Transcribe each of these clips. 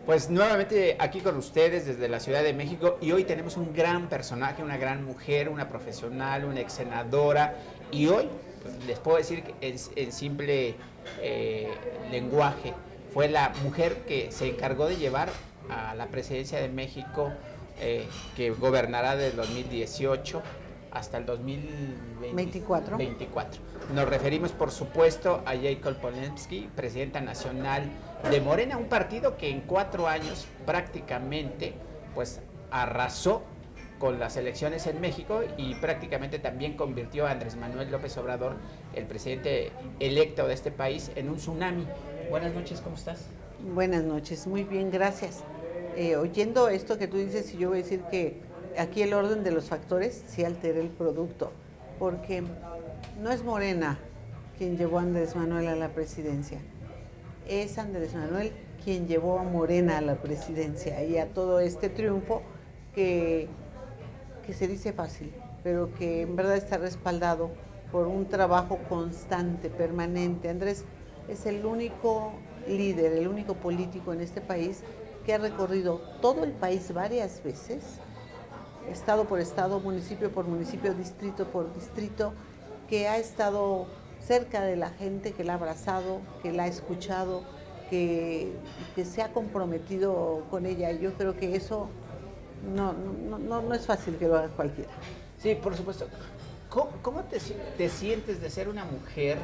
Pues nuevamente aquí con ustedes desde la Ciudad de México y hoy tenemos un gran personaje, una gran mujer, una profesional, una ex senadora y hoy pues, les puedo decir que en simple lenguaje fue la mujer que se encargó de llevar a la presidencia de México que gobernará del 2018 hasta el 2024. Nos referimos, por supuesto, a Jacob Polensky, presidenta nacional de Morena, un partido que en 4 años prácticamente pues arrasó con las elecciones en México y prácticamente también convirtió a Andrés Manuel López Obrador, el presidente electo de este país, en un tsunami. Buenas noches, ¿cómo estás? Buenas noches, muy bien, gracias. Oyendo esto que tú dices, yo voy a decir que aquí el orden de los factores sí altera el producto, porque no es Morena quien llevó a Andrés Manuel a la presidencia, es Andrés Manuel quien llevó a Morena a la presidencia y a todo este triunfo que se dice fácil, pero que en verdad está respaldado por un trabajo constante, permanente. Andrés es el único líder, el único político en este país que ha recorrido todo el país varias veces, estado por estado, municipio por municipio, distrito por distrito, que ha estado cerca de la gente, que la ha abrazado, que la ha escuchado, que se ha comprometido con ella. Yo creo que eso no es fácil que lo haga cualquiera. Sí, por supuesto. ¿Cómo te sientes de ser una mujer,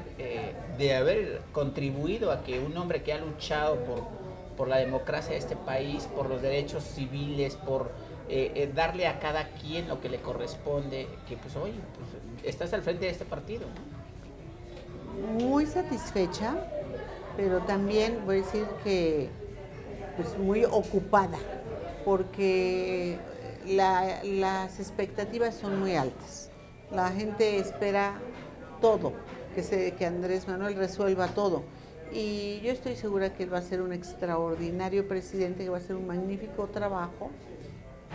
de haber contribuido a que un hombre que ha luchado por la democracia de este país, por los derechos civiles, por darle a cada quien lo que le corresponde, que pues hoy pues, estás al frente de este partido, ¿no? Muy satisfecha, pero también voy a decir que pues muy ocupada, porque las expectativas son muy altas. La gente espera todo, que Andrés Manuel resuelva todo. Y yo estoy segura que él va a ser un extraordinario presidente, que va a hacer un magnífico trabajo,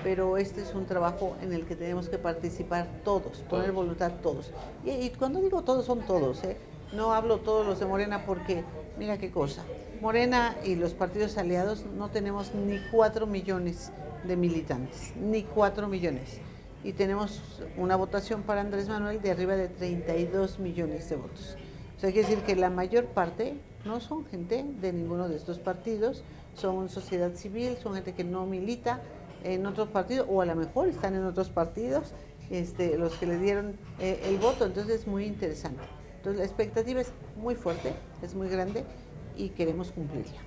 pero este es un trabajo en el que tenemos que participar todos, poner voluntad todos. Y cuando digo todos, son todos, ¿eh? No hablo todos los de Morena porque, mira qué cosa, Morena y los partidos aliados no tenemos ni 4 millones de militantes, ni 4 millones. Y tenemos una votación para Andrés Manuel de arriba de 32 millones de votos. O sea, quiere decir que la mayor parte no son gente de ninguno de estos partidos, son sociedad civil, son gente que no milita en otros partidos, o a lo mejor están en otros partidos, los que le dieron el voto. Entonces es muy interesante. Entonces la expectativa es muy fuerte, es muy grande y queremos cumplirla.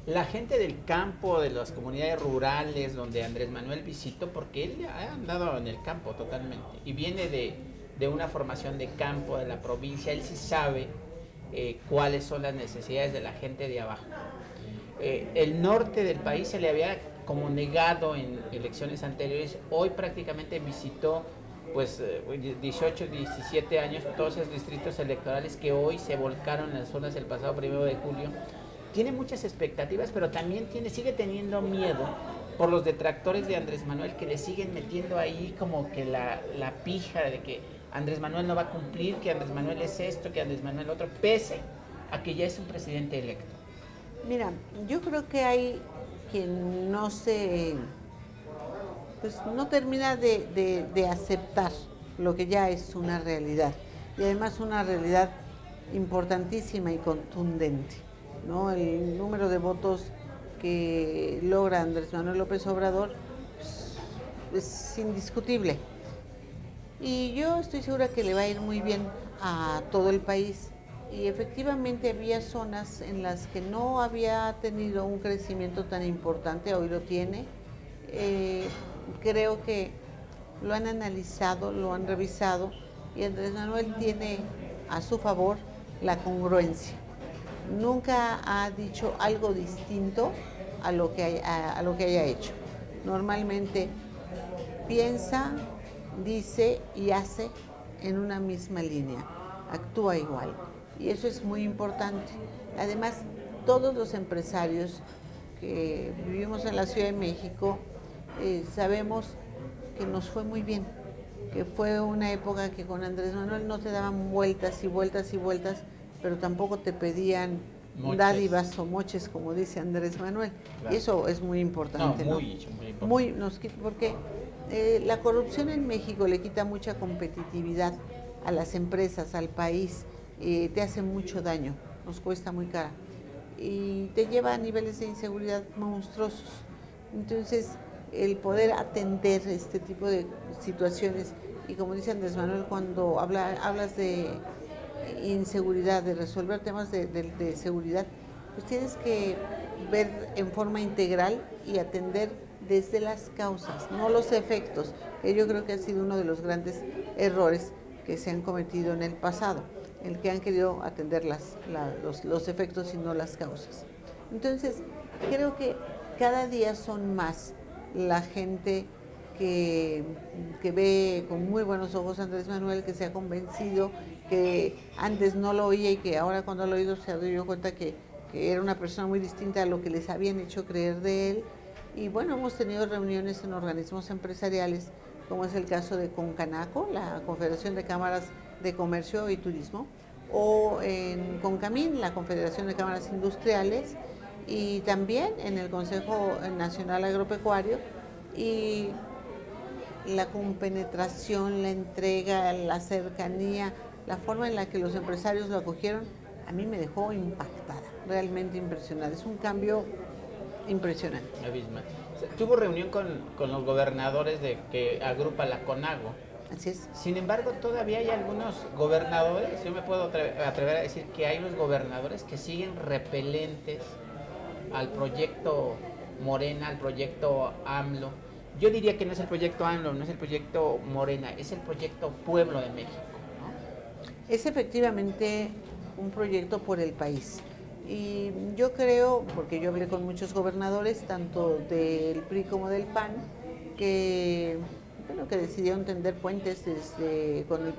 La gente del campo, de las comunidades rurales, donde Andrés Manuel visitó, porque él ha andado en el campo totalmente, y viene de una formación de campo, de la provincia, él sí sabe cuáles son las necesidades de la gente de abajo. El norte del país se le había como negado en elecciones anteriores, hoy prácticamente visitó pues 18, 17 años, todos esos distritos electorales que hoy se volcaron en las urnas el pasado 1 de julio. Tiene muchas expectativas, pero también sigue teniendo miedo por los detractores de Andrés Manuel, que le siguen metiendo ahí como que la pija de que Andrés Manuel no va a cumplir, que Andrés Manuel es esto, que Andrés Manuel otro, pese a que ya es un presidente electo. Mira, yo creo que hay quien no termina de aceptar lo que ya es una realidad, y además una realidad importantísima y contundente, ¿no? El número de votos que logra Andrés Manuel López Obrador es indiscutible. Y yo estoy segura que le va a ir muy bien a todo el país. Y efectivamente había zonas en las que no había tenido un crecimiento tan importante, hoy lo tiene. Creo que lo han analizado, lo han revisado, y Andrés Manuel tiene a su favor la congruencia. Nunca ha dicho algo distinto a lo que haya hecho. Normalmente piensa, dice y hace en una misma línea, actúa igual, y eso es muy importante. Además, todos los empresarios que vivimos en la Ciudad de México sabemos que nos fue muy bien, que fue una época que con Andrés Manuel no te daban vueltas y vueltas y vueltas, pero tampoco te pedían Moches. dádivas o moches, como dice Andrés Manuel. Claro. Y eso es muy importante. Muy importante. Porque la corrupción en México le quita mucha competitividad a las empresas, al país, te hace mucho daño, nos cuesta muy cara y te lleva a niveles de inseguridad monstruosos. Entonces, el poder atender este tipo de situaciones, y como dice Andrés Manuel, cuando hablas de inseguridad, de resolver temas de seguridad, pues tienes que ver en forma integral y atender desde las causas, no los efectos, que yo creo que ha sido uno de los grandes errores que se han cometido en el pasado, el que han querido atender los efectos y no las causas. Entonces, creo que cada día son más la gente que ve con muy buenos ojos a Andrés Manuel, que se ha convencido, que antes no lo oía y que ahora cuando lo ha oído se dio cuenta que era una persona muy distinta a lo que les habían hecho creer de él. Y bueno, hemos tenido reuniones en organismos empresariales, como es el caso de Concanaco, la Confederación de Cámaras de Comercio y Turismo, o en Concamín, la Confederación de Cámaras Industriales, y también en el Consejo Nacional Agropecuario, y la compenetración, la entrega, la cercanía, la forma en la que los empresarios lo acogieron, a mí me dejó impactada, realmente impresionada. Es un cambio impresionante. Abismal. Tuvo reunión con los gobernadores que agrupa la CONAGO. Así es. Sin embargo, todavía hay algunos gobernadores, yo me puedo atrever a decir que hay unos gobernadores que siguen repelentes al proyecto Morena, al proyecto AMLO. Yo diría que no es el proyecto AMLO, no es el proyecto Morena, es el proyecto Pueblo de México, ¿no? Es efectivamente un proyecto por el país. Y yo creo, porque yo hablé con muchos gobernadores, tanto del PRI como del PAN, que decidieron tender puentes con el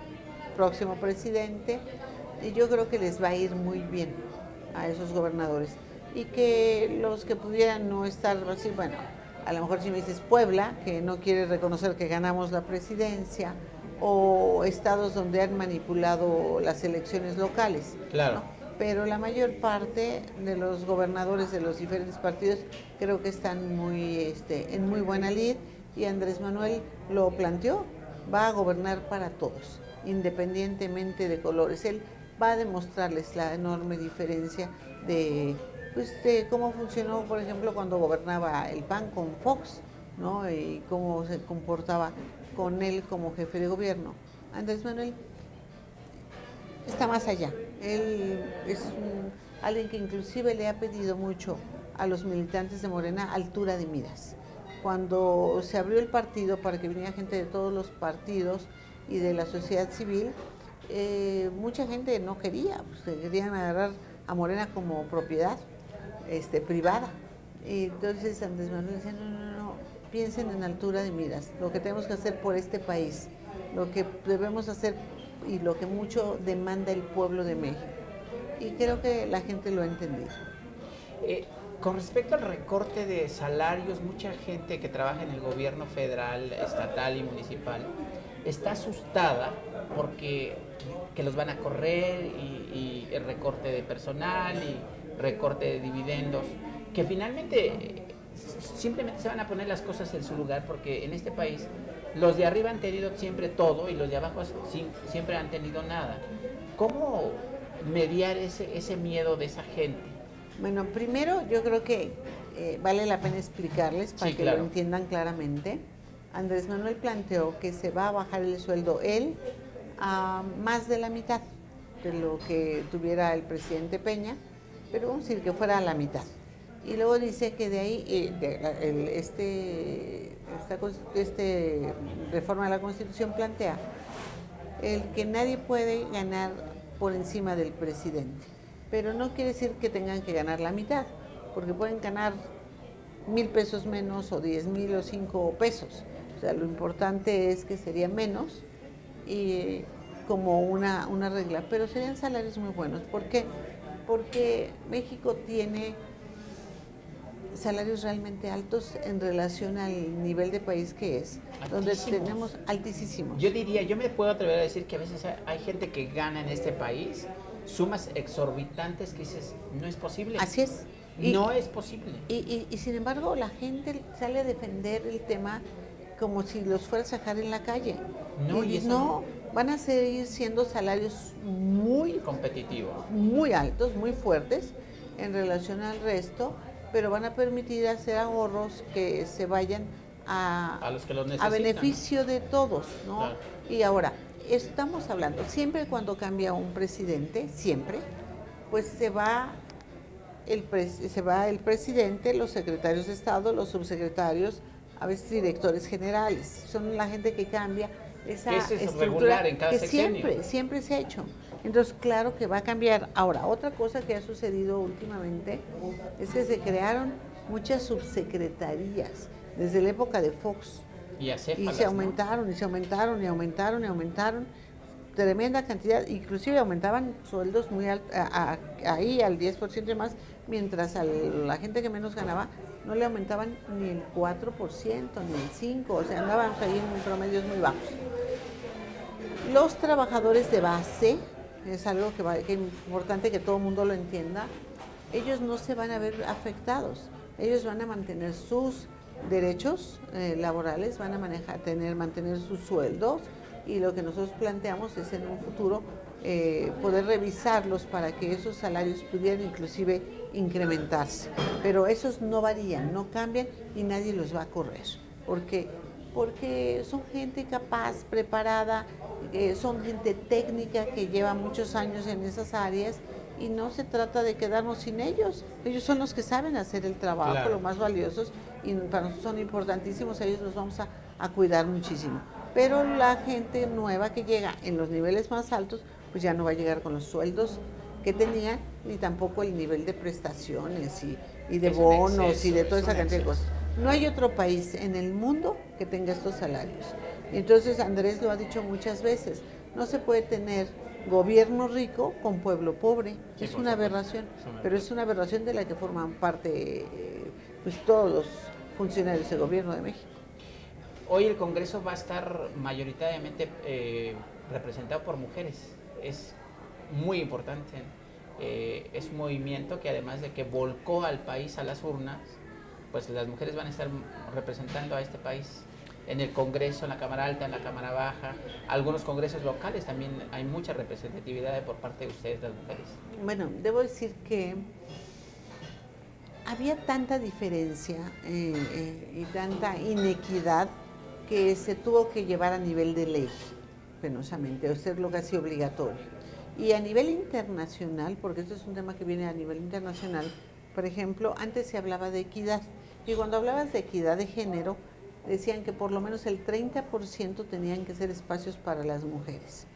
próximo presidente, y yo creo que les va a ir muy bien a esos gobernadores. Y que los que pudieran no estar así, bueno, a lo mejor si me dices Puebla, que no quiere reconocer que ganamos la presidencia, o estados donde han manipulado las elecciones locales. Claro. ¿No? Pero la mayor parte de los gobernadores de los diferentes partidos creo que están en muy buena lid, y Andrés Manuel lo planteó, va a gobernar para todos, independientemente de colores. Él va a demostrarles la enorme diferencia de cómo funcionó, por ejemplo, cuando gobernaba el PAN con Fox, ¿no? Y cómo se comportaba con él como jefe de gobierno. Andrés Manuel está más allá. Él es alguien que inclusive le ha pedido mucho a los militantes de Morena altura de miras. Cuando se abrió el partido para que viniera gente de todos los partidos y de la sociedad civil, mucha gente no quería, querían agarrar a Morena como propiedad privada. Y entonces Andrés Manuel decía, no, piensen en altura de miras, lo que tenemos que hacer por este país, lo que debemos hacer y lo que mucho demanda el pueblo de México. Y creo que la gente lo ha entendido. Con respecto al recorte de salarios, mucha gente que trabaja en el gobierno federal, estatal y municipal está asustada porque que los van a correr y el recorte de personal y recorte de dividendos, que finalmente simplemente se van a poner las cosas en su lugar, porque en este país los de arriba han tenido siempre todo y los de abajo siempre han tenido nada. ¿Cómo mediar ese miedo de esa gente? Bueno, primero yo creo que vale la pena explicarles para que claro, lo entiendan claramente. Andrés Manuel planteó que se va a bajar el sueldo él a más de la mitad de lo que tuviera el presidente Peña, pero vamos a decir que fuera a la mitad. Y luego dice que de ahí, reforma de la Constitución plantea el que nadie puede ganar por encima del presidente. Pero no quiere decir que tengan que ganar la mitad, porque pueden ganar 1,000 pesos menos o 10,000 o 5 pesos. O sea, lo importante es que sería menos y como una regla, pero serían salarios muy buenos. ¿Por qué? Porque México tiene salarios realmente altos en relación al nivel de país que es, donde tenemos altísimos. Yo me puedo atrever a decir que a veces hay gente que gana en este país sumas exorbitantes que dices, no es posible. Así es. No es posible. Y sin embargo la gente sale a defender el tema como si los fuera a sacar en la calle. No, y no, van a seguir siendo salarios muy competitivos, muy altos, muy fuertes en relación al resto, pero van a permitir hacer ahorros que se vayan a los que los necesitan, a beneficio de todos, ¿no? Claro. Y ahora, estamos hablando, siempre cuando cambia un presidente, siempre, pues se va el presidente, los secretarios de Estado, los subsecretarios, a veces directores generales. Son la gente que cambia esa estructura regular en cada que sexenio. siempre se ha hecho. Entonces, claro que va a cambiar. Ahora, otra cosa que ha sucedido últimamente es que se crearon muchas subsecretarías desde la época de Fox. Y se aumentaron, ¿no? y se aumentaron, y aumentaron, y aumentaron. Tremenda cantidad, inclusive aumentaban sueldos muy altos, ahí al 10% y más, mientras a la gente que menos ganaba no le aumentaban ni el 4%, ni el 5%, o sea, andaban ahí en promedios muy bajos. Los trabajadores de base, es algo que es importante que todo el mundo lo entienda, ellos no se van a ver afectados, ellos van a mantener sus derechos laborales, van a mantener sus sueldos, y lo que nosotros planteamos es en un futuro poder revisarlos para que esos salarios pudieran inclusive incrementarse. Pero esos no varían, no cambian y nadie los va a correr. Porque son gente capaz, preparada, son gente técnica que lleva muchos años en esas áreas y no se trata de quedarnos sin ellos. Ellos son los que saben hacer el trabajo, claro, los más valiosos, y para nosotros son importantísimos, a ellos los vamos a cuidar muchísimo. Pero la gente nueva que llega en los niveles más altos, pues ya no va a llegar con los sueldos que tenían, ni tampoco el nivel de prestaciones y de bonos y de toda esa cantidad de cosas. No hay otro país en el mundo que tenga estos salarios. Entonces Andrés lo ha dicho muchas veces, no se puede tener gobierno rico con pueblo pobre. Sí, es una aberración, pero es una aberración de la que forman parte pues todos los funcionarios del gobierno de México. Hoy el Congreso va a estar mayoritariamente representado por mujeres. Es muy importante. Es un movimiento que, además de que volcó al país a las urnas, pues las mujeres van a estar representando a este país en el Congreso, en la Cámara Alta, en la Cámara Baja, algunos congresos locales también hay mucha representatividad por parte de ustedes, las mujeres. Bueno, debo decir que había tanta diferencia y tanta inequidad que se tuvo que llevar a nivel de ley, penosamente, o hacerlo casi obligatorio. Y a nivel internacional, porque esto es un tema que viene a nivel internacional, por ejemplo, antes se hablaba de equidad, y cuando hablabas de equidad de género, decían que por lo menos el 30% tenían que ser espacios para las mujeres.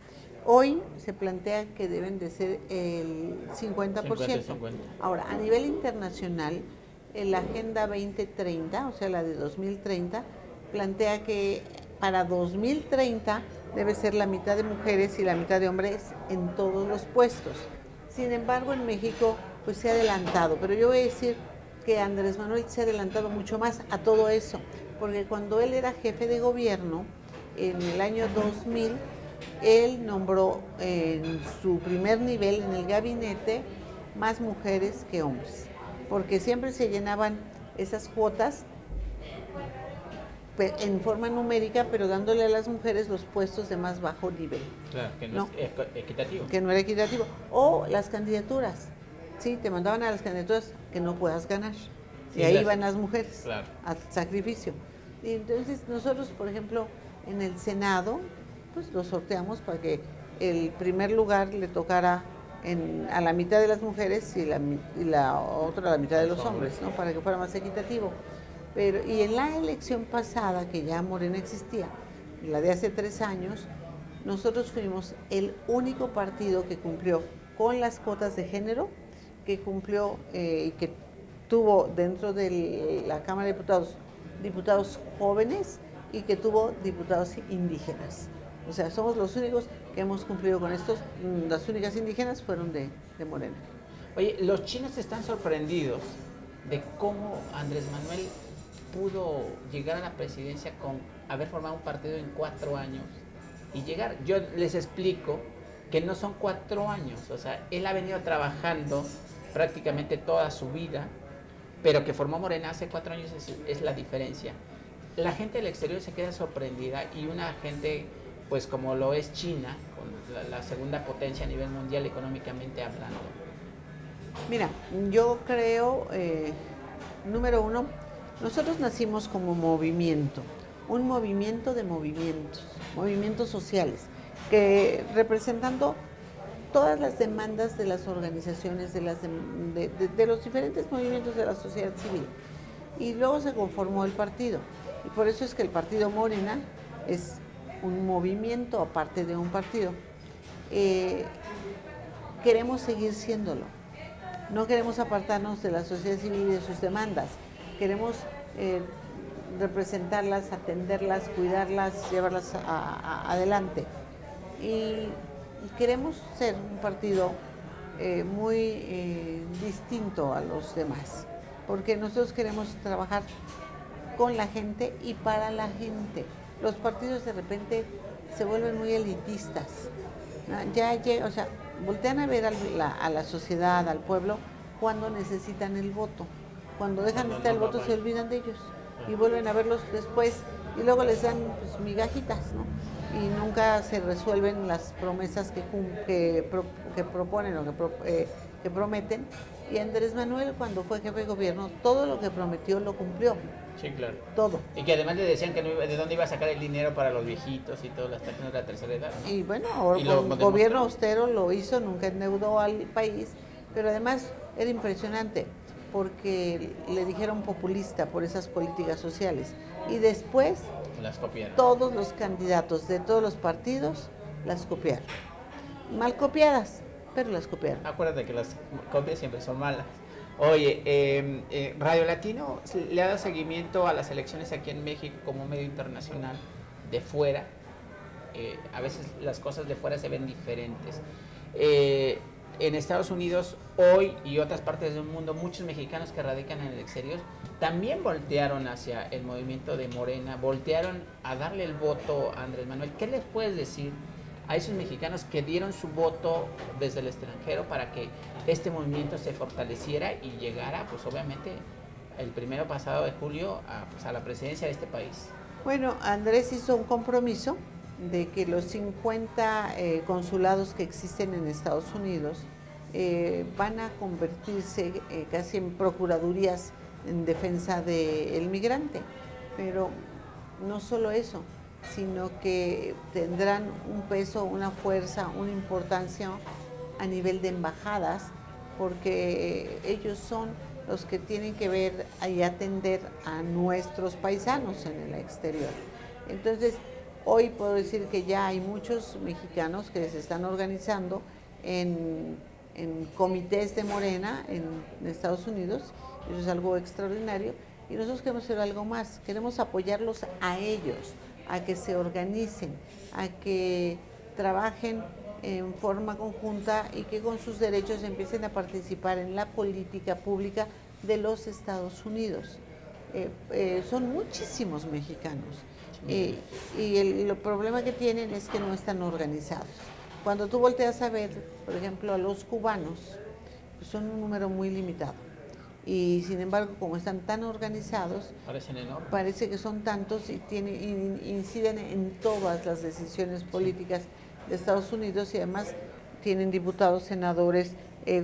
Hoy se plantea que deben de ser el 50%. 50. Ahora, a nivel internacional, la Agenda 2030, o sea, la de 2030, plantea que para 2030 debe ser la mitad de mujeres y la mitad de hombres en todos los puestos. Sin embargo, en México pues se ha adelantado, pero yo voy a decir que Andrés Manuel se ha adelantado mucho más a todo eso, porque cuando él era jefe de gobierno, en el año 2000, él nombró en su primer nivel en el gabinete más mujeres que hombres, porque siempre se llenaban esas cuotas en forma numérica, pero dándole a las mujeres los puestos de más bajo nivel. Claro, que no es equitativo. Que no era equitativo. O las candidaturas. Sí, te mandaban a las candidaturas que no puedas ganar. Sí, y ahí van las mujeres, claro, al sacrificio. Y entonces nosotros, por ejemplo, en el Senado, pues lo sorteamos para que el primer lugar le tocara a la mitad de las mujeres y la otra a la mitad de los hombres, ¿no? Para que fuera más equitativo. Y en la elección pasada, que ya Morena existía, la de hace 3 años, nosotros fuimos el único partido que cumplió con las cuotas de género, que cumplió y que tuvo dentro de la Cámara de Diputados diputados jóvenes y que tuvo diputados indígenas. O sea, somos los únicos que hemos cumplido con estos. Las únicas indígenas fueron de Morena. Oye, los chinos están sorprendidos de cómo Andrés Manuel pudo llegar a la presidencia con haber formado un partido en 4 años y llegar. Yo les explico que no son 4 años, o sea, él ha venido trabajando prácticamente toda su vida, pero que formó Morena hace 4 años es la diferencia. La gente del exterior se queda sorprendida y una gente, pues como lo es China, con la segunda potencia a nivel mundial económicamente hablando. Mira, yo creo, número uno, nosotros nacimos como movimiento, un movimiento de movimientos sociales, que representando todas las demandas de las organizaciones, de los diferentes movimientos de la sociedad civil. Y luego se conformó el partido. Y por eso es que el partido Morena es un movimiento aparte de un partido. Queremos seguir siéndolo. No queremos apartarnos de la sociedad civil y de sus demandas. Queremos representarlas, atenderlas, cuidarlas, llevarlas adelante. Y queremos ser un partido muy distinto a los demás, porque nosotros queremos trabajar con la gente y para la gente. Los partidos de repente se vuelven muy elitistas. O sea, voltean a ver a la sociedad, al pueblo, cuando necesitan el voto. Cuando dejan de estar el voto se olvidan de ellos y vuelven a verlos después y luego les dan pues, migajitas, ¿no? Y nunca se resuelven las promesas que proponen o que prometen. Y Andrés Manuel, cuando fue jefe de gobierno, todo lo que prometió lo cumplió. Sí, claro. Todo. Y que además le decían que de dónde iba a sacar el dinero para los viejitos y todas las personas de la tercera edad, ¿no? Y bueno, con gobierno austero lo hizo, nunca endeudó al país, pero además era impresionante porque le dijeron populista por esas políticas sociales. Y después las copiaron. Todos los candidatos de todos los partidos las copiaron. Mal copiadas, pero las copiaron. Acuérdate que las copias siempre son malas. Oye, Radio Latino le ha dado seguimiento a las elecciones aquí en México como medio internacional de fuera. A veces las cosas de fuera se ven diferentes. En Estados Unidos hoy y otras partes del mundo, muchos mexicanos que radican en el exterior también voltearon hacia el movimiento de Morena, voltearon a darle el voto a Andrés Manuel. ¿Qué les puedes decir a esos mexicanos que dieron su voto desde el extranjero para que este movimiento se fortaleciera y llegara, pues obviamente, el 1 pasado de julio a la presidencia de este país? Bueno, Andrés hizo un compromiso de que los 50 consulados que existen en Estados Unidos van a convertirse casi en procuradurías en defensa del migrante. Pero no solo eso, sino que tendrán un peso, una fuerza, una importancia a nivel de embajadas, porque ellos son los que tienen que ver y atender a nuestros paisanos en el exterior. Entonces, hoy puedo decir que ya hay muchos mexicanos que se están organizando en comités de Morena en Estados Unidos. Eso es algo extraordinario y nosotros queremos hacer algo más, queremos apoyarlos a ellos, a que se organicen, a que trabajen en forma conjunta y que con sus derechos empiecen a participar en la política pública de los Estados Unidos. Son muchísimos mexicanos y el problema que tienen es que no están organizados. Cuando tú volteas a ver, por ejemplo, a los cubanos, pues son un número muy limitado. Y sin embargo, como están tan organizados, parecen enormes. Parece que son tantos y inciden en todas las decisiones políticas de Estados Unidos y además tienen diputados, senadores,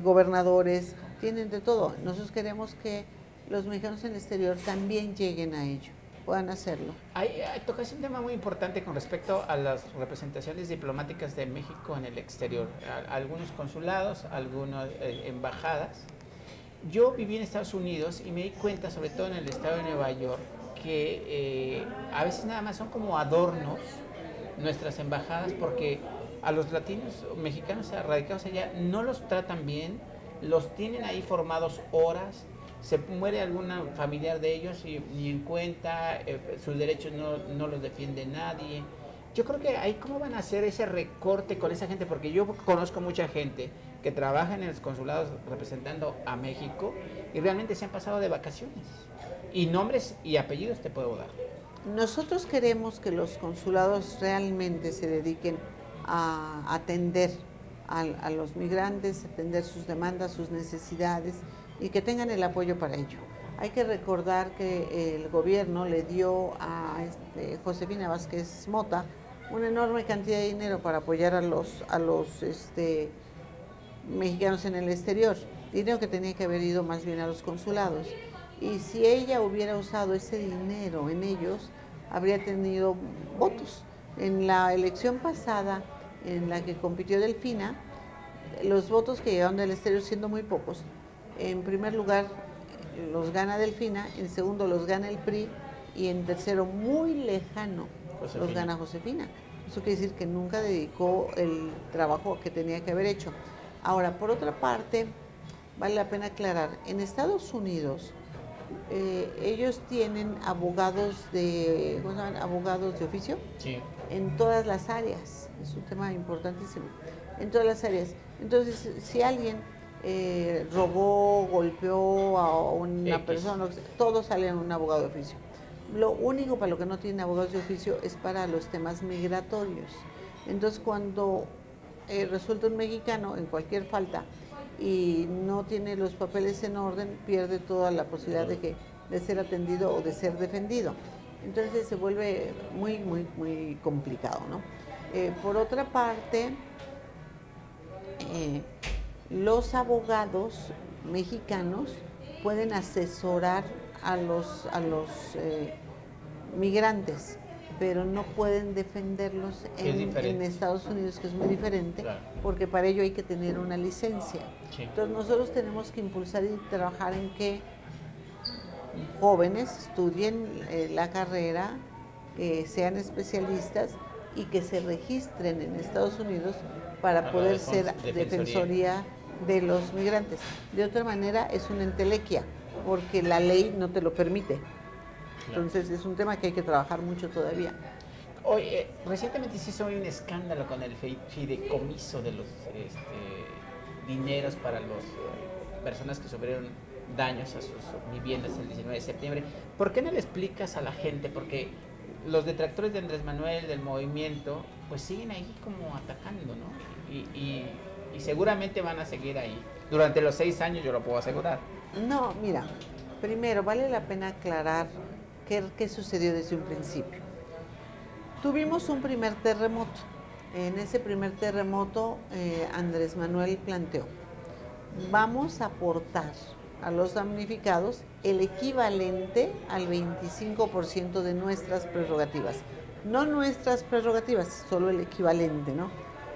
gobernadores, tienen de todo. Nosotros queremos que los mexicanos en el exterior también lleguen a ello, puedan hacerlo. Tocas un tema muy importante con respecto a las representaciones diplomáticas de México en el exterior. Algunos consulados, algunas embajadas. Yo viví en Estados Unidos y me di cuenta, sobre todo en el estado de Nueva York, que a veces nada más son como adornos nuestras embajadas, porque a los latinos, mexicanos radicados allá, no los tratan bien, los tienen ahí formados horas, se muere algún familiar de ellos y ni en cuenta, sus derechos no los defiende nadie. Yo creo que ahí cómo van a hacer ese recorte con esa gente, porque yo conozco mucha gente que trabaja en los consulados representando a México y realmente se han pasado de vacaciones. Y nombres y apellidos te puedo dar. Nosotros queremos que los consulados realmente se dediquen a atender a los migrantes, atender sus demandas, sus necesidades y que tengan el apoyo para ello. Hay que recordar que el gobierno le dio a Josefina Vázquez Mota una enorme cantidad de dinero para apoyar a los mexicanos en el exterior, dinero que tenía que haber ido más bien a los consulados. Y si ella hubiera usado ese dinero en ellos, habría tenido votos. En la elección pasada, en la que compitió Delfina, los votos que llegaron del exterior, siendo muy pocos, en primer lugar los gana Delfina, en segundo los gana el PRI y en tercero, muy lejano, Josefina. Los gana Josefina. Eso quiere decir que nunca dedicó el trabajo que tenía que haber hecho. Ahora, por otra parte, vale la pena aclarar, en Estados Unidos ellos tienen abogados de, ¿cómo se llaman? Abogados de oficio, sí, en todas las áreas. Es un tema importantísimo. En todas las áreas. Entonces, si alguien robó, golpeó a una persona, todos salen un abogado de oficio. Lo único para lo que no tienen abogados de oficio es para los temas migratorios. Entonces, cuando resulta un mexicano en cualquier falta y no tiene los papeles en orden, pierde toda la posibilidad de ser atendido o de ser defendido. Entonces se vuelve muy, muy, muy complicado, ¿no? Por otra parte, los abogados mexicanos pueden asesorar a los migrantes, pero no pueden defenderlos en Estados Unidos, que es muy diferente, claro, porque para ello hay que tener una licencia. Sí. Entonces nosotros tenemos que impulsar y trabajar en que jóvenes estudien la carrera, sean especialistas y que se registren en Estados Unidos para poder ser defensoría de los migrantes. De otra manera es una entelequia, porque la ley no te lo permite. Entonces es un tema que hay que trabajar mucho todavía. Oye, recientemente se hizo un escándalo con el fideicomiso de los dineros para las personas que sufrieron daños a sus viviendas el 19 de septiembre. ¿Por qué no le explicas a la gente? Porque los detractores de Andrés Manuel, del movimiento, pues siguen ahí como atacando, ¿no? Y seguramente van a seguir ahí. Durante los 6 años, yo lo puedo asegurar. No, mira, primero vale la pena aclarar qué sucedió desde un principio. Tuvimos un primer terremoto. En ese primer terremoto, Andrés Manuel planteó, vamos a aportar a los damnificados el equivalente al 25% de nuestras prerrogativas. No nuestras prerrogativas, solo el equivalente, ¿no?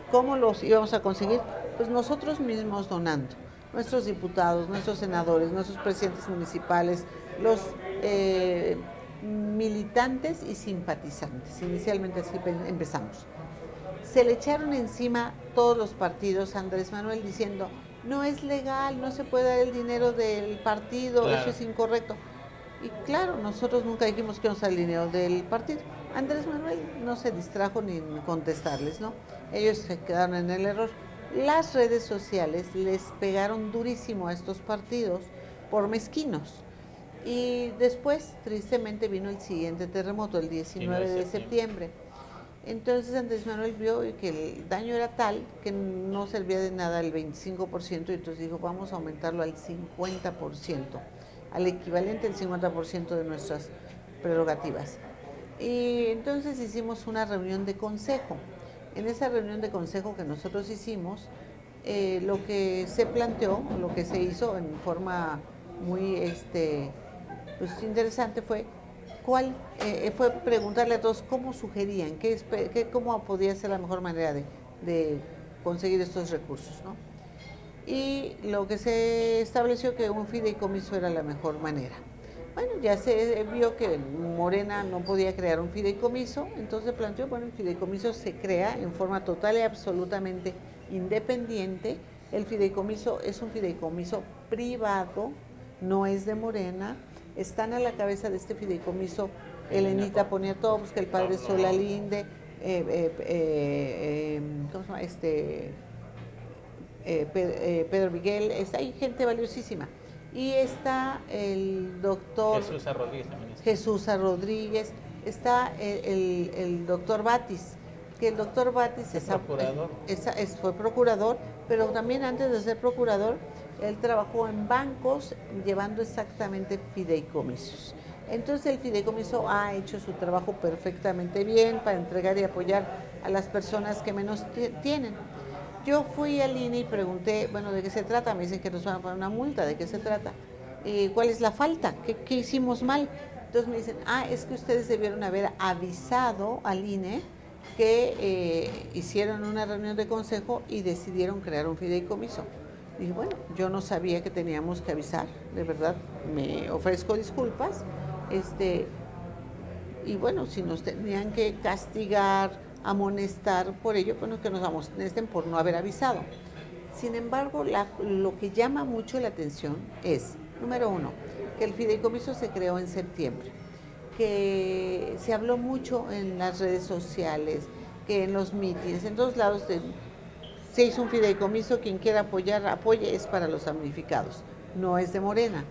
¿Cómo los íbamos a conseguir? Pues nosotros mismos donando. Nuestros diputados, nuestros senadores, nuestros presidentes municipales, los militantes y simpatizantes. Inicialmente así empezamos. Se le echaron encima todos los partidos a Andrés Manuel diciendo, no es legal, no se puede dar el dinero del partido, claro, eso es incorrecto. Y claro, nosotros nunca dijimos que íbamos a dar el dinero del partido. Andrés Manuel no se distrajo ni en contestarles, ¿no? Ellos se quedaron en el error. Las redes sociales les pegaron durísimo a estos partidos por mezquinos. Y después, tristemente, vino el siguiente terremoto, el 19 de septiembre. Entonces Andrés Manuel vio que el daño era tal que no servía de nada el 25%, y entonces dijo, vamos a aumentarlo al 50%, al equivalente al 50% de nuestras prerrogativas. Y entonces hicimos una reunión de consejo. En esa reunión de consejo que nosotros hicimos, lo que se planteó, lo que se hizo en forma muy pues interesante fue preguntarle a todos cómo sugerían, cómo podía ser la mejor manera de conseguir estos recursos, ¿no? Y lo que se estableció que un fideicomiso era la mejor manera. Bueno, ya se vio que Morena no podía crear un fideicomiso, entonces planteó, bueno, el fideicomiso se crea en forma total y absolutamente independiente. El fideicomiso es un fideicomiso privado, no es de Morena. Están a la cabeza de este fideicomiso Elenita Poniatowska, el padre Solalinde, ¿cómo se llama? Pedro Miguel, hay gente valiosísima. Y está el doctor Jesús Rodríguez, está el doctor Batis, que el doctor Batis fue procurador, pero también antes de ser procurador, él trabajó en bancos llevando exactamente fideicomisos. Entonces el fideicomiso ha hecho su trabajo perfectamente bien para entregar y apoyar a las personas que menos tienen. Yo fui al INE y pregunté, bueno, ¿de qué se trata? Me dicen que nos van a poner una multa, ¿de qué se trata? ¿Cuál es la falta? ¿Qué hicimos mal? Entonces me dicen, es que ustedes debieron haber avisado al INE que hicieron una reunión de consejo y decidieron crear un fideicomiso. Dije, bueno, yo no sabía que teníamos que avisar, de verdad, me ofrezco disculpas. Y bueno, si nos tenían que castigar, amonestar por ello, bueno, que nos amonesten por no haber avisado. Sin embargo, lo que llama mucho la atención es, número uno, que el fideicomiso se creó en septiembre, que se habló mucho en las redes sociales, que en los mítines, en todos lados se hizo un fideicomiso, quien quiera apoyar, apoye, es para los damnificados, no es de Morena.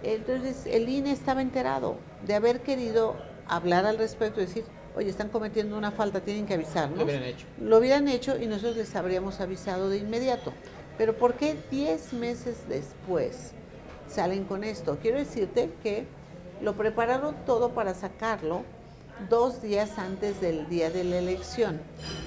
Entonces el INE estaba enterado de haber querido hablar al respecto, decir, oye, están cometiendo una falta, tienen que avisarnos. Lo hubieran hecho. Lo hubieran hecho y nosotros les habríamos avisado de inmediato. Pero ¿por qué 10 meses después salen con esto? Quiero decirte que lo prepararon todo para sacarlo 2 días antes del día de la elección.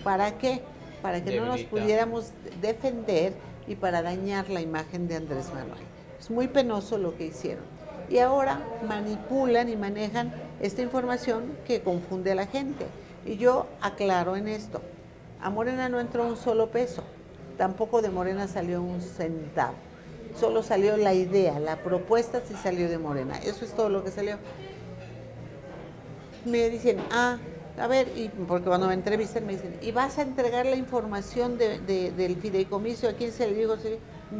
¿Para qué? Para que no nos pudiéramos defender y para dañar la imagen de Andrés Manuel. Es muy penoso lo que hicieron. Y ahora manipulan y manejan esta información que confunde a la gente. Y yo aclaro en esto, a Morena no entró un solo peso, tampoco de Morena salió un centavo. Solo salió la idea, la propuesta sí salió de Morena. Eso es todo lo que salió. Me dicen, a ver, y porque cuando me entrevistan me dicen, ¿y vas a entregar la información del fideicomiso? ¿A quién se le digo?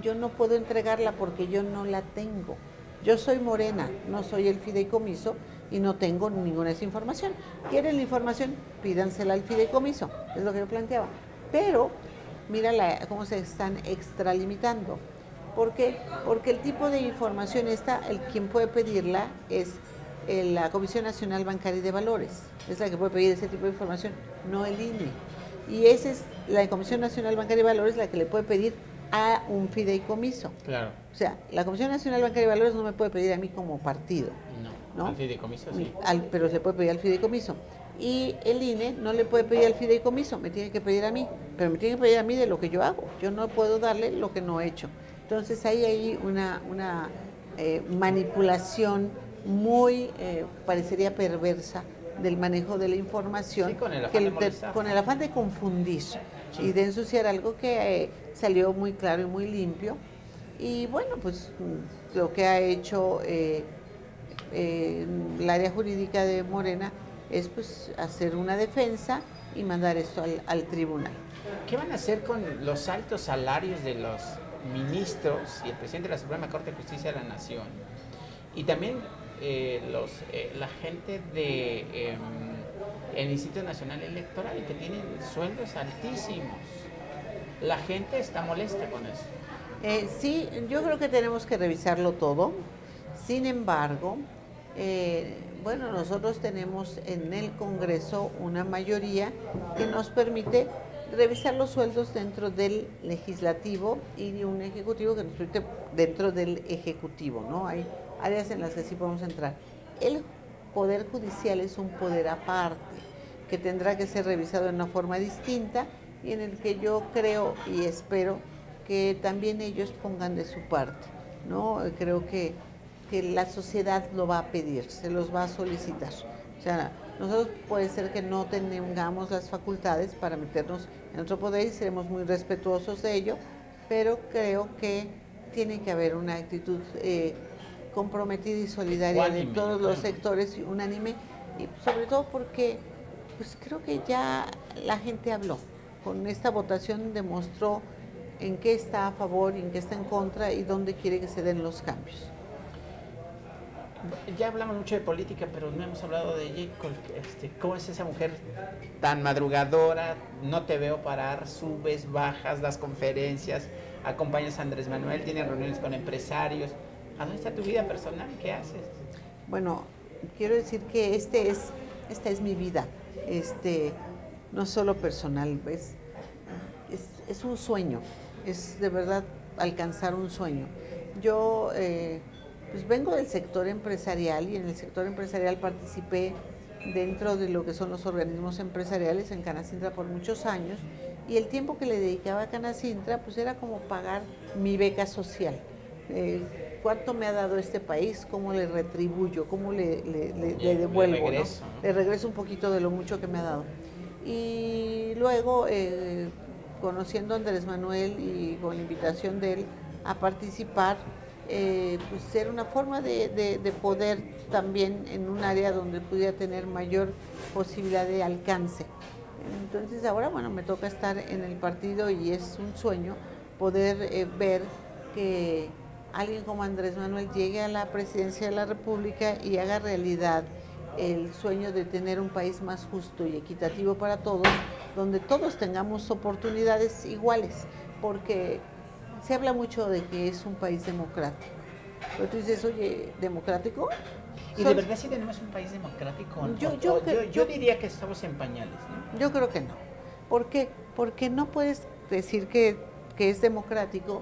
Yo no puedo entregarla porque yo no la tengo. Yo soy Morena, no soy el fideicomiso y no tengo ninguna de esa información. ¿Quieren la información? Pídansela al fideicomiso, es lo que yo planteaba. Pero mira cómo se están extralimitando. ¿Por qué? Porque el tipo de información quien puede pedirla es la Comisión Nacional Bancaria y de Valores. Es la que puede pedir ese tipo de información, no el INE. Y esa es la Comisión Nacional Bancaria y de Valores la que le puede pedir a un fideicomiso. Claro. O sea, la Comisión Nacional Bancaria y de Valores no me puede pedir a mí como partido. No. Al fideicomiso sí. Pero se puede pedir al fideicomiso. Y el INE no le puede pedir al fideicomiso, me tiene que pedir a mí. Pero me tiene que pedir a mí de lo que yo hago. Yo no puedo darle lo que no he hecho. Entonces hay una manipulación muy, parecería perversa del manejo de la información, sí, con el afán de confundir sí. Y de ensuciar algo que salió muy claro y muy limpio. Y bueno, pues lo que ha hecho el área jurídica de Morena es pues hacer una defensa y mandar esto al tribunal. ¿Qué van a hacer con los altos salarios de los ministros y el presidente de la Suprema Corte de Justicia de la Nación? Y también la gente el Instituto Nacional Electoral, que tienen sueldos altísimos. La gente está molesta con eso. Sí, yo creo que tenemos que revisarlo todo. Sin embargo, bueno, nosotros tenemos en el Congreso una mayoría que nos permite revisar los sueldos dentro del legislativo y un ejecutivo que nos permite dentro del ejecutivo, ¿no? Hay áreas en las que sí podemos entrar. El Poder Judicial es un poder aparte que tendrá que ser revisado de una forma distinta y en el que yo creo y espero que también ellos pongan de su parte, ¿no? Creo que la sociedad lo va a pedir, se los va a solicitar. O sea, nosotros puede ser que no tengamos las facultades para meternos en otro poder y seremos muy respetuosos de ello, pero creo que tiene que haber una actitud comprometida y solidaria unánime, de todos los sectores, unánime, y sobre todo porque pues creo que ya la gente habló. Con esta votación demostró en qué está a favor y en qué está en contra y dónde quiere que se den los cambios. Ya hablamos mucho de política, pero no hemos hablado de ella. ¿Cómo es esa mujer tan madrugadora? No te veo parar, subes, bajas, das conferencias, acompañas a Andrés Manuel, tienes reuniones con empresarios. ¿A dónde está tu vida personal? ¿Qué haces? Bueno, quiero decir que esta es mi vida. no solo personal, es un sueño, es de verdad alcanzar un sueño. Yo pues vengo del sector empresarial y en el sector empresarial participé dentro de lo que son los organismos empresariales en Canacintra por muchos años, y el tiempo que le dedicaba a Canacintra pues era como pagar mi beca social. ¿Cuánto me ha dado este país? ¿Cómo le retribuyo? ¿Cómo le devuelvo? Le regreso un poquito de lo mucho que me ha dado. Y luego, conociendo a Andrés Manuel y con la invitación de él a participar, pues era una forma de poder también en un área donde pudiera tener mayor posibilidad de alcance. Entonces ahora, bueno, me toca estar en el partido y es un sueño poder ver que alguien como Andrés Manuel llegue a la presidencia de la República y haga realidad el sueño de tener un país más justo y equitativo para todos, donde todos tengamos oportunidades iguales, porque se habla mucho de que es un país democrático. Pero tú dices, oye, ¿democrático? ¿Y de verdad sí tenemos un país democrático? Yo diría que estamos en pañales, ¿no? Yo creo que no. ¿Por qué? Porque no puedes decir que es democrático,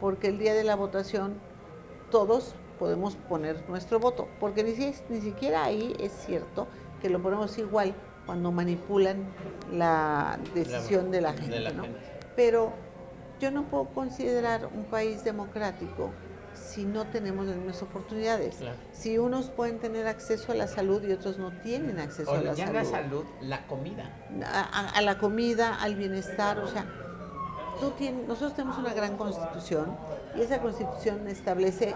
porque el día de la votación todos podemos poner nuestro voto, porque ni siquiera ahí es cierto que lo ponemos igual cuando manipulan la decisión de la gente, ¿no? Pero yo no puedo considerar un país democrático si no tenemos las mismas oportunidades. Claro. Si unos pueden tener acceso a la salud y otros no tienen acceso a la salud. Ya la salud, la comida. A la comida, al bienestar, o sea, nosotros tenemos una gran constitución y esa constitución establece,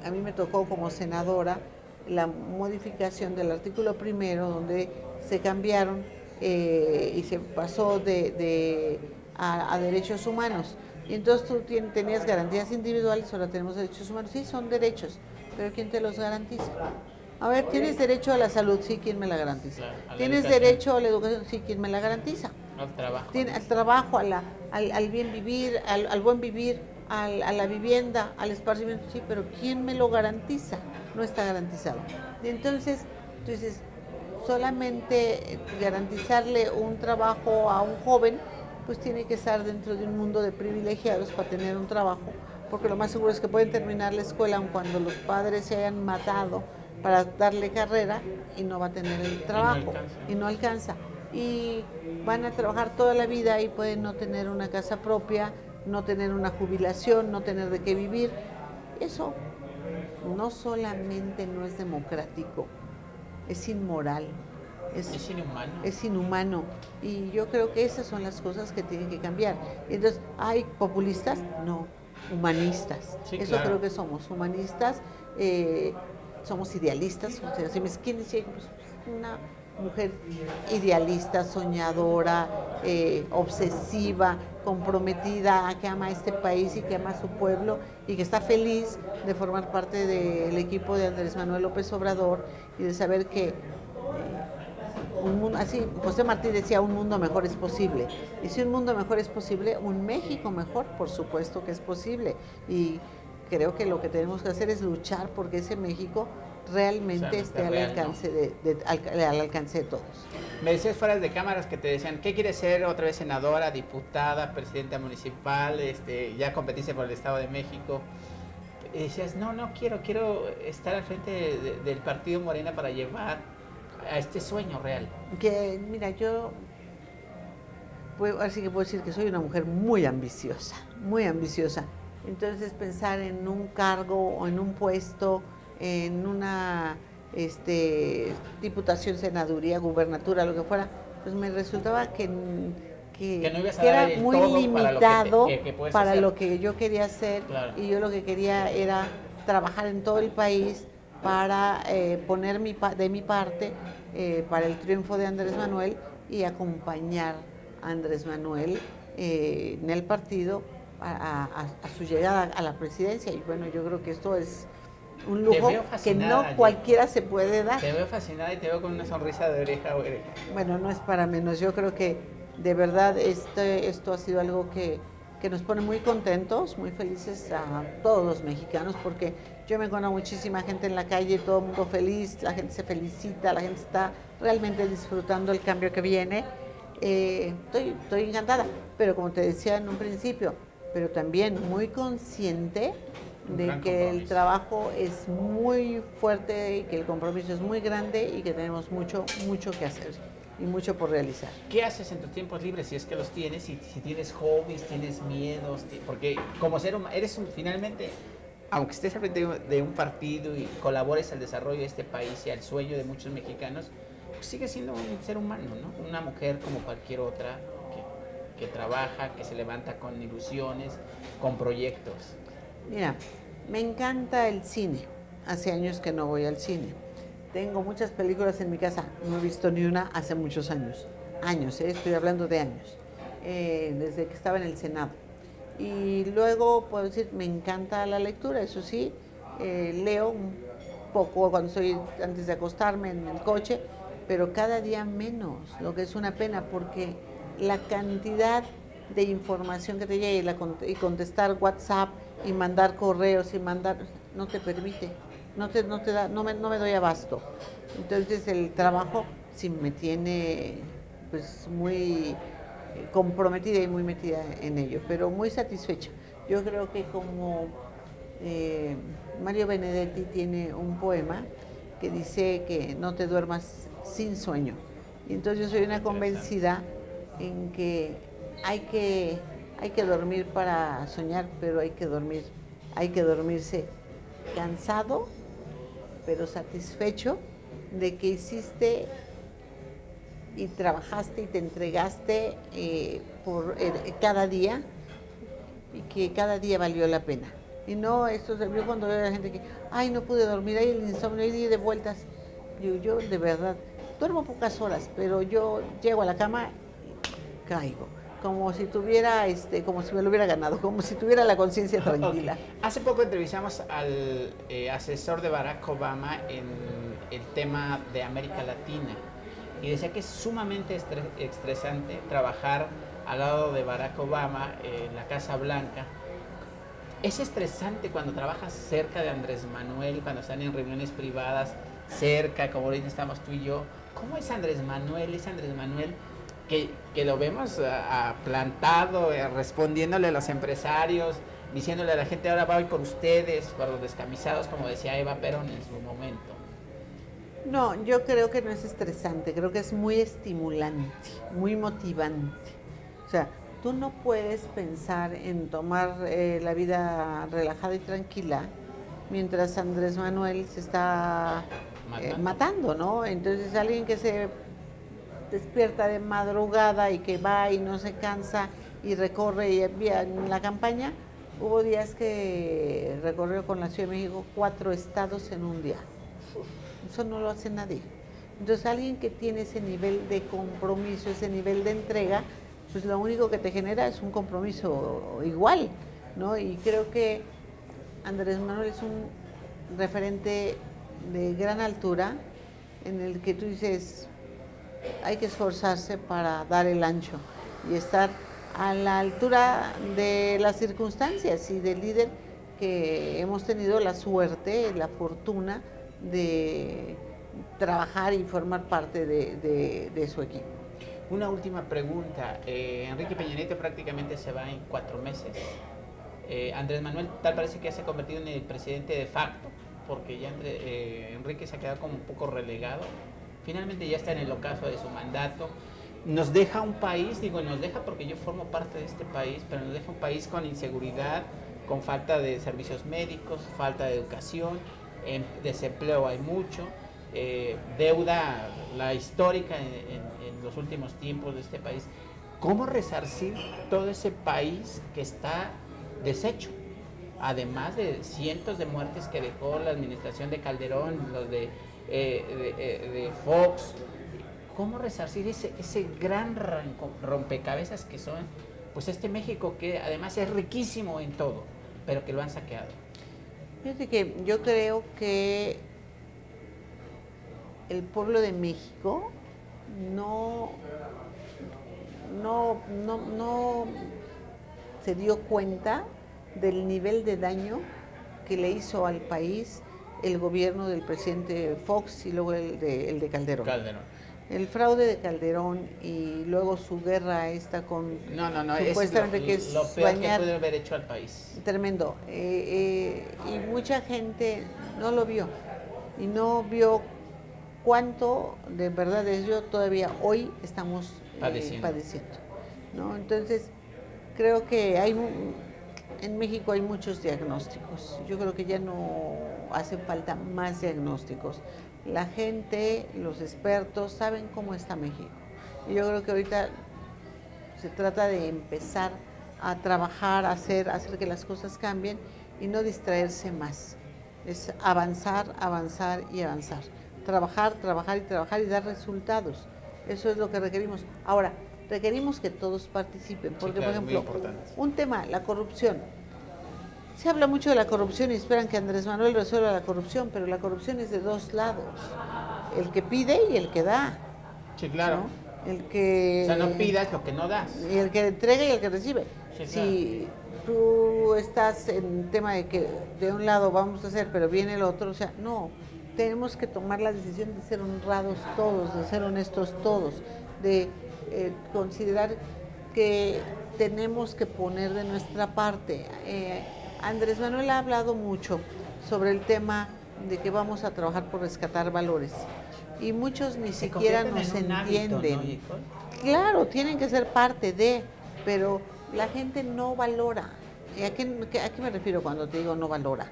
a mí me tocó como senadora, la modificación del artículo primero donde se cambiaron y se pasó a derechos humanos. Y entonces tú tenías garantías individuales, ahora tenemos derechos humanos. Sí, son derechos, pero ¿quién te los garantiza? A ver, ¿tienes derecho a la salud? Sí, ¿quién me la garantiza? ¿Tienes derecho a la educación? Sí, ¿quién me la garantiza? Al trabajo. Al trabajo, al bien vivir, al buen vivir, a la vivienda, al esparcimiento. Sí, pero ¿quién me lo garantiza? No está garantizado. Y entonces, tú dices, solamente garantizarle un trabajo a un joven, pues tiene que estar dentro de un mundo de privilegiados para tener un trabajo, porque lo más seguro es que pueden terminar la escuela aun cuando los padres se hayan matado para darle carrera y no va a tener el trabajo y no alcanza. Y van a trabajar toda la vida y pueden no tener una casa propia, no tener una jubilación, no tener de qué vivir. Eso no solamente no es democrático, es inmoral. Es inhumano. Es inhumano. Y yo creo que esas son las cosas que tienen que cambiar. Entonces, ¿hay populistas? No, humanistas. Sí, eso claro. Creo que somos humanistas, somos idealistas. O sea, si me ¿quién es una mujer idealista, soñadora, obsesiva, comprometida, que ama a este país y que ama a su pueblo y que está feliz de formar parte del equipo de Andrés Manuel López Obrador y de saber que un mundo, así José Martí decía, un mundo mejor es posible. Y si un mundo mejor es posible, un México mejor, por supuesto que es posible. Y creo que lo que tenemos que hacer es luchar porque ese México realmente esté al alcance, al alcance de todos. Me decías fuera de cámaras que te decían, ¿qué quieres ser? Otra vez senadora, diputada, presidenta municipal, ya competiste por el Estado de México. Y decías, no quiero estar al frente del partido Morena para llevar a este sueño real. Que mira, yo así que puedo decir que soy una mujer muy ambiciosa, muy ambiciosa. Entonces pensar en un cargo o en un puesto, en una diputación, senaduría, gubernatura, lo que fuera, pues me resultaba que era muy limitado para lo que yo quería hacer. Claro. Y yo lo que quería era trabajar en todo el país para poner de mi parte para el triunfo de Andrés Manuel y acompañar a Andrés Manuel en el partido a su llegada a la presidencia. Y bueno, yo creo que esto es un lujo que no cualquiera se puede dar. Te veo fascinada y te veo con una sonrisa de oreja a oreja. Bueno, no es para menos. Yo creo que de verdad esto ha sido algo que que nos pone muy contentos, muy felices a todos los mexicanos, porque yo me encuentro muchísima gente en la calle, todo el mundo feliz, la gente se felicita, la gente está realmente disfrutando el cambio que viene. Estoy encantada, pero como te decía en un principio, pero también muy consciente de que el trabajo es muy fuerte y que el compromiso es muy grande y que tenemos mucho que hacer y mucho por realizar. ¿Qué haces en tus tiempos libres si es que los tienes? Si tienes hobbies, tienes miedos, porque como ser humano, finalmente, aunque estés al frente de un partido y colabores al desarrollo de este país y al sueño de muchos mexicanos, pues sigues siendo un ser humano, ¿no? Una mujer como cualquier otra que trabaja, que se levanta con ilusiones, con proyectos. Mira, me encanta el cine. Hace años que no voy al cine. Tengo muchas películas en mi casa. No he visto ni una hace muchos años. Años, estoy hablando de años. Desde que estaba en el Senado. Y luego, puedo decir, me encanta la lectura. Eso sí, leo un poco cuando estoy antes de acostarme en el coche, pero cada día menos, lo que es una pena, porque la cantidad de información que te llega y contestar WhatsApp y mandar correos y mandar, no te permite, no me doy abasto. Entonces el trabajo sí me tiene pues muy comprometida y muy metida en ello, pero muy satisfecha. Yo creo que como Mario Benedetti tiene un poema que dice que no te duermas sin sueño. Y entonces yo soy una convencida en que hay que dormir para soñar, pero hay que dormirse cansado, pero satisfecho de que hiciste y trabajaste y te entregaste por cada día y que cada día valió la pena. Y no, esto se vio cuando veo a la gente que, ay, no pude dormir, ay, el insomnio, y de vueltas. Yo de verdad, duermo pocas horas, pero yo llego a la cama y caigo. Como si tuviera, como si me lo hubiera ganado, como si tuviera la conciencia tranquila. Okay. Hace poco entrevistamos al asesor de Barack Obama en el tema de América Latina y decía que es sumamente estresante trabajar al lado de Barack Obama en la Casa Blanca. Es estresante cuando trabajas cerca de Andrés Manuel, cuando están en reuniones privadas, cerca, como ahorita estamos tú y yo. ¿Cómo es Andrés Manuel? Es Andrés Manuel que lo vemos plantado, respondiéndole a los empresarios, diciéndole a la gente, ahora voy por ustedes, por los descamisados, como decía Eva Perón en su momento. No, yo creo que no es estresante, creo que es muy estimulante, muy motivante. O sea, tú no puedes pensar en tomar la vida relajada y tranquila mientras Andrés Manuel se está matando, ¿no? Entonces alguien que se despierta de madrugada y que va y no se cansa y recorre y envía en la campaña, hubo días que recorrió con la Ciudad de México 4 estados en un día. Eso no lo hace nadie. Entonces alguien que tiene ese nivel de compromiso, ese nivel de entrega, pues lo único que te genera es un compromiso igual, ¿no? Y creo que Andrés Manuel es un referente de gran altura en el que tú dices, hay que esforzarse para dar el ancho y estar a la altura de las circunstancias y del líder que hemos tenido la suerte, la fortuna de trabajar y formar parte de su equipo. Una última pregunta. Enrique Peña Nieto prácticamente se va en 4 meses. Andrés Manuel tal parece que ya se ha convertido en el presidente de facto, porque ya Enrique se ha quedado como un poco relegado. Finalmente ya está en el ocaso de su mandato. Nos deja un país, digo, nos deja porque yo formo parte de este país, pero nos deja un país con inseguridad, con falta de servicios médicos, falta de educación, desempleo hay mucho, deuda, la histórica en los últimos tiempos de este país. ¿Cómo resarcir todo ese país que está deshecho? Además de cientos de muertes que dejó la administración de Calderón, los de Fox. ¿Cómo resarcir ese gran rompecabezas que son, pues este México que además es riquísimo en todo, pero que lo han saqueado? Fíjate que yo creo que el pueblo de México no se dio cuenta del nivel de daño que le hizo al país el gobierno del presidente Fox y luego el de Calderón. El fraude de Calderón y luego su guerra esta con supuestamente que es lo peor que puede haber hecho al país. Tremendo. Y mucha gente no lo vio y no vio cuánto de verdad es yo todavía hoy estamos padeciendo, ¿no? Entonces creo que en México hay muchos diagnósticos. Yo creo que ya no hacen falta más diagnósticos. La gente, los expertos saben cómo está México. Y yo creo que ahorita se trata de empezar a trabajar, hacer que las cosas cambien y no distraerse más. Es avanzar, avanzar y avanzar. Trabajar, trabajar y trabajar y dar resultados. Eso es lo que requerimos. Ahora, requerimos que todos participen, porque, por ejemplo, un tema, la corrupción. Se habla mucho de la corrupción y esperan que Andrés Manuel resuelva la corrupción, pero la corrupción es de dos lados, el que pide y el que da. Sí, claro. ¿No? El que... O sea, no pidas lo que no das. Y el que entrega y el que recibe. Sí, si tú estás en tema de que de un lado vamos a hacer, pero viene el otro, o sea, no. Tenemos que tomar la decisión de ser honrados todos, de ser honestos todos, de considerar que tenemos que poner de nuestra parte. Andrés Manuel ha hablado mucho sobre el tema de que vamos a trabajar por rescatar valores y muchos ni siquiera nos entienden. Hábito, ¿no? Claro, tienen que ser parte de, pero la gente no valora. ¿A qué me refiero cuando te digo no valora?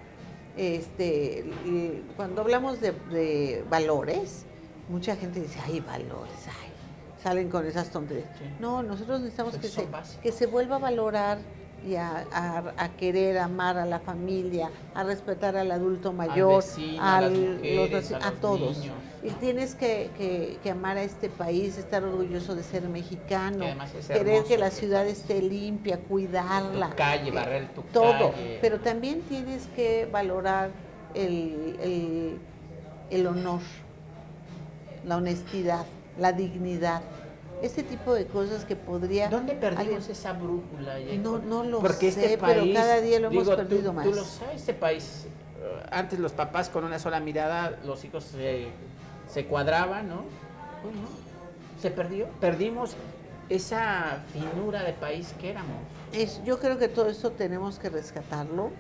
Cuando hablamos de valores, mucha gente dice, ay, valores, ay, salen con esas tonterías. Sí. No, nosotros necesitamos que se vuelva a valorar y a querer amar a la familia, a respetar al adulto mayor, vecino, a las mujeres, a todos. Niños. Y tienes que amar a este país, estar orgulloso de ser mexicano, querer que la ciudad esté limpia, cuidarla. Tu calle, barrer tu todo. calle. Pero también tienes que valorar el honor, la honestidad, la dignidad. Ese tipo de cosas que podría... ¿Dónde perdimos esa brújula? No lo Porque sé, este país, pero cada día lo hemos perdido más. Tú lo sabes, este país, antes los papás con una sola mirada, los hijos se cuadraban, ¿no? Se perdió. Perdimos esa finura de país que éramos. Yo creo que todo esto tenemos que rescatarlo.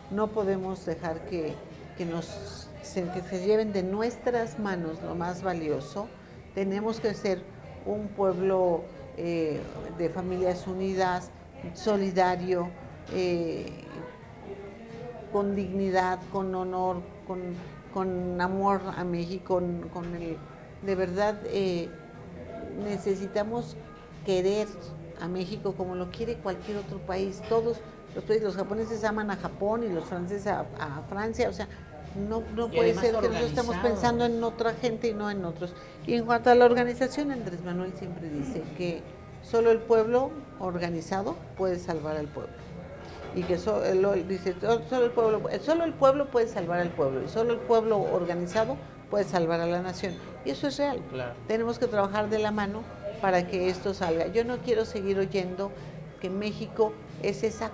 No podemos dejar que se lleven de nuestras manos lo más valioso. Tenemos que ser un pueblo de familias unidas, solidario, con dignidad, con honor, con amor a México, de verdad necesitamos querer a México como lo quiere cualquier otro país. Todos los japoneses aman a Japón y los franceses a Francia, o sea, no puede ser que nosotros estemos pensando en otra gente y no en otros. Y en cuanto a la organización, Andrés Manuel siempre dice que solo el pueblo organizado puede salvar al pueblo. Y que solo el pueblo puede salvar al pueblo, y solo el pueblo organizado puede salvar a la nación. Y eso es real. Claro. Tenemos que trabajar de la mano para que esto salga. Yo no quiero seguir oyendo que México es esa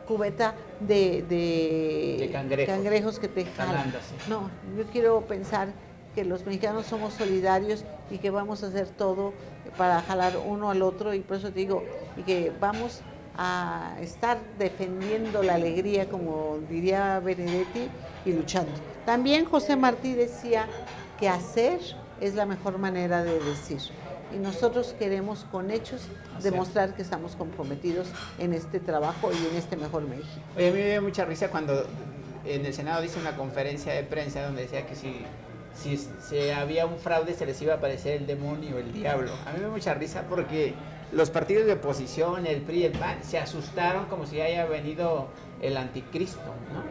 cubeta de cangrejos que te jalan. No, yo quiero pensar que los mexicanos somos solidarios y que vamos a hacer todo para jalar uno al otro, y por eso te digo, y que vamos a estar defendiendo la alegría, como diría Benedetti, y luchando. También José Martí decía que hacer es la mejor manera de decir. Y nosotros queremos con hechos demostrar que estamos comprometidos en este trabajo y en este mejor México. Oye, a mí me dio mucha risa cuando en el Senado dice una conferencia de prensa donde decía que si había un fraude se les iba a aparecer el demonio, el diablo. A mí me dio mucha risa porque los partidos de oposición, el PRI y el PAN, se asustaron como si haya venido el anticristo, ¿no?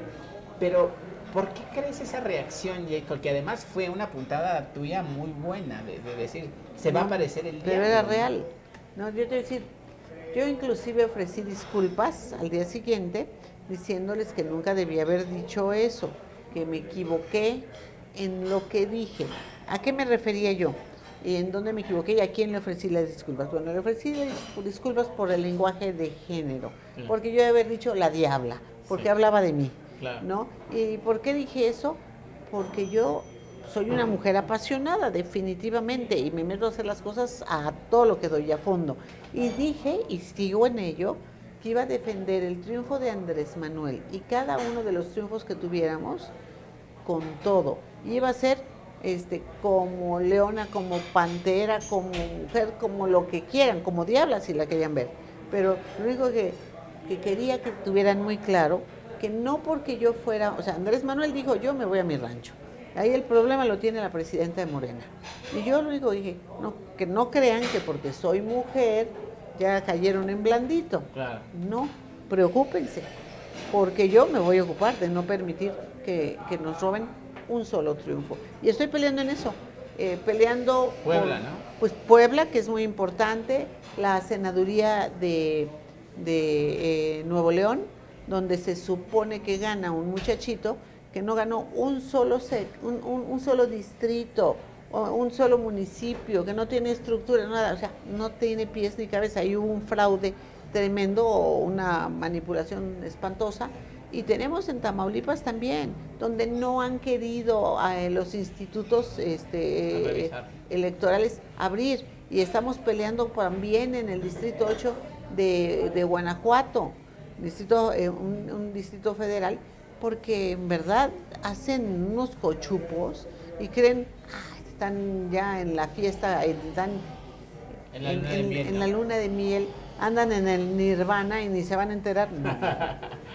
Pero ¿por qué crees esa reacción, Jacob? Que además fue una puntada tuya muy buena de decir, se va a aparecer el diablo. Pero era real. No, yo te voy a decir, yo inclusive ofrecí disculpas al día siguiente diciéndoles que nunca debía haber dicho eso, que me equivoqué en lo que dije. ¿A qué me refería yo? ¿Y en dónde me equivoqué? ¿Y a quién le ofrecí las disculpas? Bueno, le ofrecí las disculpas por el lenguaje de género, porque yo he haber dicho la diabla, porque hablaba de mí, ¿no? ¿Y por qué dije eso? Porque yo soy una mujer apasionada, definitivamente, y me meto a hacer las cosas a todo lo que doy a fondo. Y dije, y sigo en ello, que iba a defender el triunfo de Andrés Manuel y cada uno de los triunfos que tuviéramos con todo. Iba a ser como leona, como pantera, como mujer, como lo que quieran, como diabla si la querían ver. Pero lo único que quería que tuvieran muy claro, que no porque yo fuera, o sea, Andrés Manuel dijo, yo me voy a mi rancho. Ahí el problema lo tiene la presidenta de Morena. Y yo lo único que dije, no, que no crean que porque soy mujer ya cayeron en blandito. Claro. No, preocúpense, porque yo me voy a ocupar de no permitir que nos roben un solo triunfo. Y estoy peleando en eso, peleando Puebla, ¿no? Pues Puebla, que es muy importante, la senaduría de Nuevo León, donde se supone que gana un muchachito que no ganó un solo distrito, o un solo municipio, que no tiene estructura, nada, o sea, no tiene pies ni cabeza. Hay un fraude tremendo, una manipulación espantosa. Y tenemos en Tamaulipas también, donde no han querido los institutos electorales abrir. Y estamos peleando también en el distrito 8 de Guanajuato, un distrito federal, porque en verdad hacen unos cochupos y creen, están ya en la fiesta, están en la luna de miel, andan en el nirvana y ni se van a enterar. No,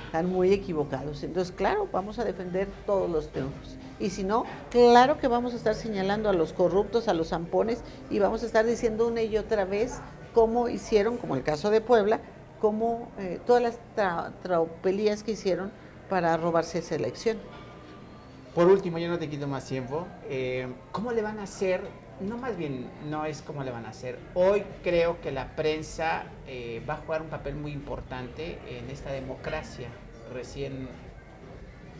están muy equivocados. Entonces, claro, vamos a defender todos los triunfos. Y si no, claro que vamos a estar señalando a los corruptos, a los zampones, y vamos a estar diciendo una y otra vez cómo hicieron, como el caso de Puebla, cómo todas las tropelías que hicieron para robarse esa elección. Por último, yo no te quito más tiempo. ¿Cómo le van a hacer? No, más bien, no es cómo le van a hacer. Hoy creo que la prensa va a jugar un papel muy importante en esta democracia recién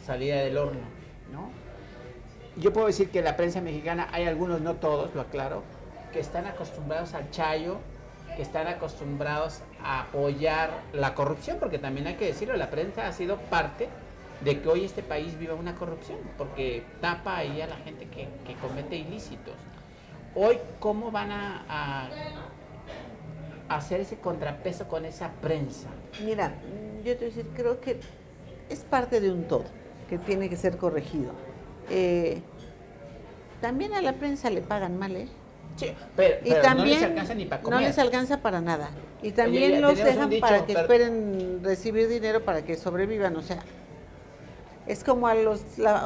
salida del horno, ¿no? Yo puedo decir que la prensa mexicana, hay algunos, no todos, lo aclaro, que están acostumbrados al chayo, que están acostumbrados a apoyar la corrupción, porque también hay que decirlo, la prensa ha sido parte de que hoy este país viva una corrupción, porque tapa ahí a la gente que comete ilícitos. Hoy, ¿cómo van a hacer ese contrapeso con esa prensa? Mira, yo te voy a decir, creo que es parte de un todo, que tiene que ser corregido. También a la prensa le pagan mal, ¿eh? Sí, pero también, no les alcanza ni para comer. No les alcanza para nada. Y también los dejan para que esperen recibir dinero para que sobrevivan, o sea, es como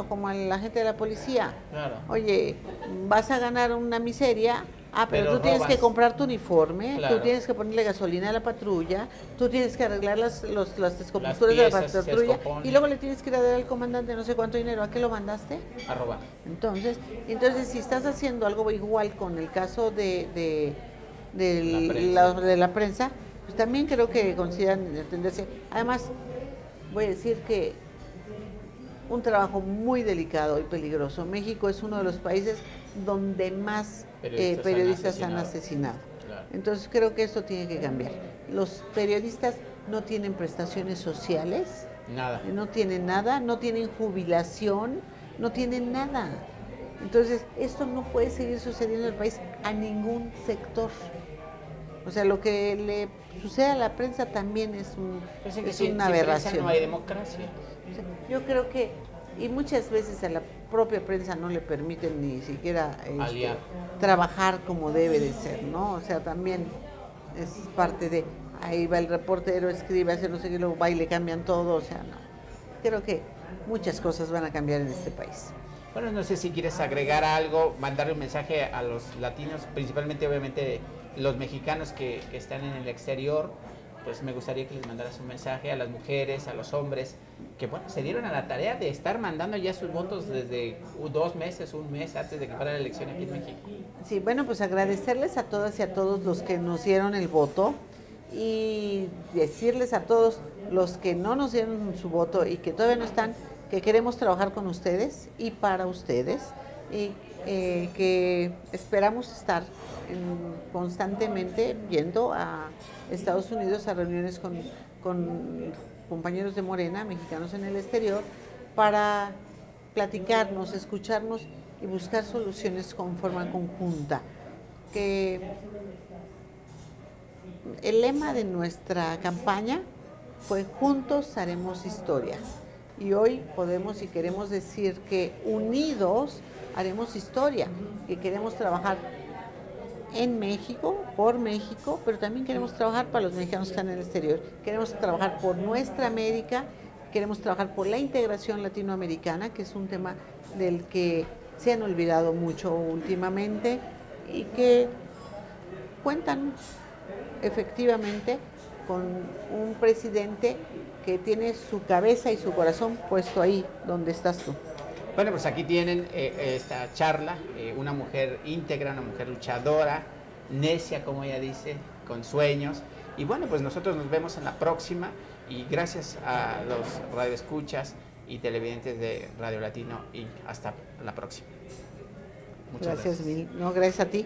como a la gente de la policía. Claro. Oye, vas a ganar una miseria, pero tú tienes que comprar tu uniforme, claro. Tú tienes que ponerle gasolina a la patrulla, tú tienes que arreglar las descomposturas de la patrulla y luego le tienes que ir a dar al comandante no sé cuánto dinero. ¿A qué lo mandaste? A robar. Entonces si estás haciendo algo igual con el caso de la prensa, pues también creo que consideran entenderse. Además, voy a decir que un trabajo muy delicado y peligroso. México es uno de los países donde más periodistas han asesinado. Claro. Entonces creo que esto tiene que cambiar. Los periodistas no tienen prestaciones sociales, nada. No tienen nada, no tienen jubilación, no tienen nada. Entonces esto no puede seguir sucediendo en el país a ningún sector. O sea, lo que le sucede a la prensa también es una aberración. No hay democracia. O sea, yo creo que, y muchas veces a la propia prensa no le permiten ni siquiera trabajar como debe de ser, ¿no? O sea, también es parte de, ahí va el reportero, escribe, hace no sé qué, luego va y le cambian todo, o sea, no. Creo que muchas cosas van a cambiar en este país. Bueno, no sé si quieres agregar algo, mandarle un mensaje a los latinos, principalmente obviamente los mexicanos que están en el exterior, pues me gustaría que les mandaras un mensaje a las mujeres, a los hombres, que bueno, se dieron a la tarea de estar mandando ya sus votos desde 2 meses, un mes antes de que fuera la elección aquí en México. Sí, bueno, pues agradecerles a todas y a todos los que nos dieron el voto y decirles a todos los que no nos dieron su voto y que todavía no están, que queremos trabajar con ustedes y para ustedes. Y que esperamos estar constantemente yendo a Estados Unidos a reuniones con compañeros de Morena, mexicanos en el exterior, para platicarnos, escucharnos y buscar soluciones con forma conjunta. Que el lema de nuestra campaña fue "Juntos haremos historia", y hoy podemos y queremos decir que unidos haremos historia, que queremos trabajar en México, por México, pero también queremos trabajar para los mexicanos que están en el exterior. Queremos trabajar por nuestra América, queremos trabajar por la integración latinoamericana, que es un tema del que se han olvidado mucho últimamente y que cuentan efectivamente con un presidente que tiene su cabeza y su corazón puesto ahí donde estás tú. Bueno, pues aquí tienen esta charla, una mujer íntegra, una mujer luchadora, necia, como ella dice, con sueños. Y bueno, pues nosotros nos vemos en la próxima, y gracias a los radioescuchas y televidentes de Radio Latino, y hasta la próxima. Muchas gracias. No, gracias a ti.